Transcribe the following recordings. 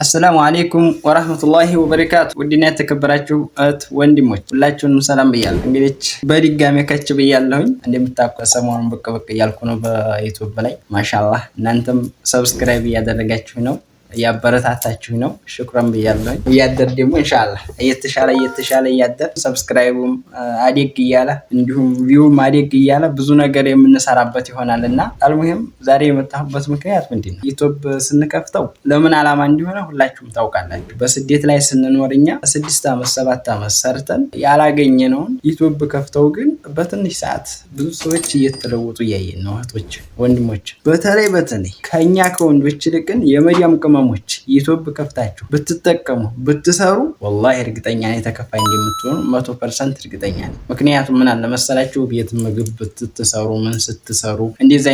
አሰላሙ አለይኩም ወራህመቱላሂ ወበረካቱ። ውድና የተከበራችሁ እህት ወንድሞች ሁላችሁንም ሰላም ብያለሁ። እንግዲህ በድጋሚ ከች ብያለሁኝ። እንደምታውቁት ሰሞኑን ብቅ እያልኩ ነው በዩቲዩብ ላይ ማሻአላህ። እናንተም ሰብስክራይብ እያደረጋችሁ ነው፣ እያበረታታችሁ ነው። ሽክራን ብያለሁኝ። እያደር ደግሞ ኢንሻአላህ እየተሻለ እያደር ሰብስክራይቡም አደግ እያለ እንዲሁም ቪውም አደግ እያለ ብዙ ነገር የምንሰራበት ይሆናልና አልሙሂም ዛሬ የመጣሁበት ምክንያት ምንድነው? ዩቲዩብ ስንከፍተው ለምን ዓላማ እንዲሆነ ሁላችሁም ታውቃላችሁ። በስደት ላይ ስንኖርኛ 6 ዓመት 7 ዓመት ሰርተን ያላገኘነውን ዩቲዩብ ከፍተው ግን በትንሽ ሰዓት ብዙ ሰዎች እየተለወጡ እያየን ነው። እህቶች ወንድሞች፣ በተለይ ከኛ ከወንዶች ይልቅን የመዲያም ቅመሞች ዩቲዩብ ከፍታችሁ ብትጠቀሙ ብትሰሩ ወላሂ እርግጠኛ ነኝ ተከፋይ እንደምትሆኑ 100% እርግጠኛ ነኝ። ምክንያቱም ምን አለ መሰላችሁ ቤት ምግብ ብትሰሩ ምን ስትሰሩ እንደዚህ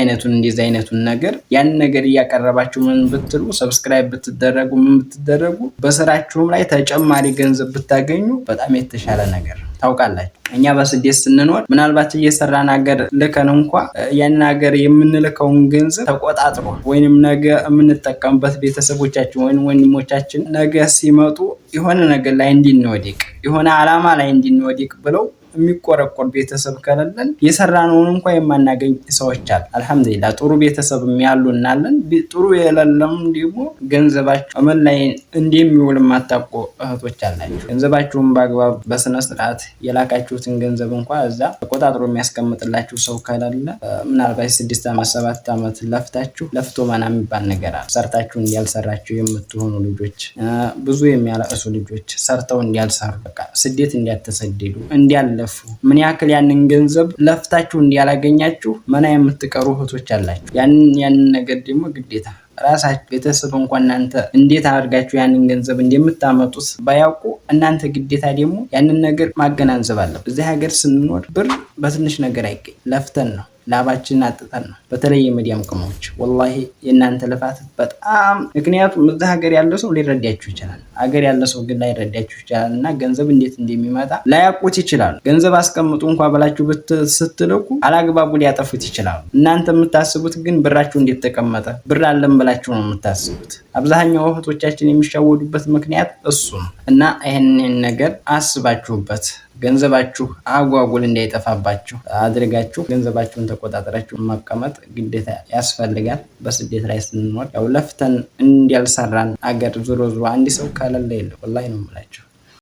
አይነቱን ነገር ያን ነገር እያቀረባችሁ ምን ብትሉ ሰብስክራይብ ብትደረጉ ምን ብትደረጉ በስራችሁም ላይ ተጨማሪ ገንዘብ ብታገኙ በጣም የተሻለ ነገር ታውቃላችሁ። እኛ በስደት ስንኖር ምናልባት እየሰራን ሀገር ልከን እንኳ ያን ሀገር የምንልከውን ገንዘብ ተቆጣጥሮ ወይንም ነገ የምንጠቀምበት ቤተሰቦቻችን ወይንም ወንድሞቻችን ነገ ሲመጡ የሆነ ነገር ላይ እንድንወድቅ የሆነ ዓላማ ላይ እንድንወድቅ ብለው የሚቆረቆር ቤተሰብ ከሌለን የሰራነውን እንኳን የማናገኝ ሰዎች አሉ። አልহামዱሊላህ ጥሩ ቤተሰብ ያሉናለን። ጥሩ የሌለም ደግሞ ገንዘባችሁ ምን ላይ እንደሚውል ማታውቁ እህቶች አላችሁ። ገንዘባችሁን በአግባብ በስነ ስርዓት የላካችሁትን ገንዘብ እንኳን እዛ ተቆጣጥሮ የሚያስቀምጥላችሁ ሰው ከሌለ ምናልባት 6 ዓመት 7 ዓመት ለፍቶ ማና የሚባል ነገር አለ። ሰርታችሁ እንዲያልሰራችሁ የምትሆኑ ልጆች፣ ብዙ የሚያለቅሱ ልጆች ሰርተው እንዲያልሰሩ በቃ ስደት እንዲያተሰደዱ እንዲያለፉ ምን ያክል ያንን ገንዘብ ለፍታችሁ እንዲያላገኛችሁ መና የምትቀሩ እህቶች አላችሁ። ያንን ነገር ደግሞ ግዴታ ራሳችሁ ቤተሰብ እንኳን እናንተ እንዴት አድርጋችሁ ያንን ገንዘብ እንደምታመጡት ባያውቁ እናንተ ግዴታ ደግሞ ያንን ነገር ማገናዘብ አለበት። እዚህ ሀገር ስንኖር ብር በትንሽ ነገር አይገኝ፣ ለፍተን ነው ላባችንን አጥተን ነው። በተለይ የመዲያም ቅመሞች ወላሂ የእናንተ ልፋት በጣም ምክንያቱም እዚህ ሀገር ያለ ሰው ሊረዳችሁ ይችላል፣ ሀገር ያለ ሰው ግን ላይረዳችሁ ይችላል። እና ገንዘብ እንዴት እንደሚመጣ ላያውቁት ይችላሉ። ገንዘብ አስቀምጡ እንኳን ብላችሁ ስትልኩ አላግባቡ ሊያጠፉት ይችላሉ። እናንተ የምታስቡት ግን ብራችሁ እንዴት ተቀመጠ ብር አለን ብላችሁ ነው የምታስቡት። አብዛኛው እህቶቻችን የሚሻወዱበት ምክንያት እሱ ነው። እና ይሄንን ነገር አስባችሁበት ገንዘባችሁ አጓጉል እንዳይጠፋባችሁ አድርጋችሁ ገንዘባችሁን ተቆጣጣራችሁ መቀመጥ ግዴታ ያስፈልጋል። በስደት ላይ ስንኖር ያው ለፍተን እንዲያልሰራን አገር ዞሮ አንድ ሰው ካለለ የለ ወላሂ ነው የምላችሁ።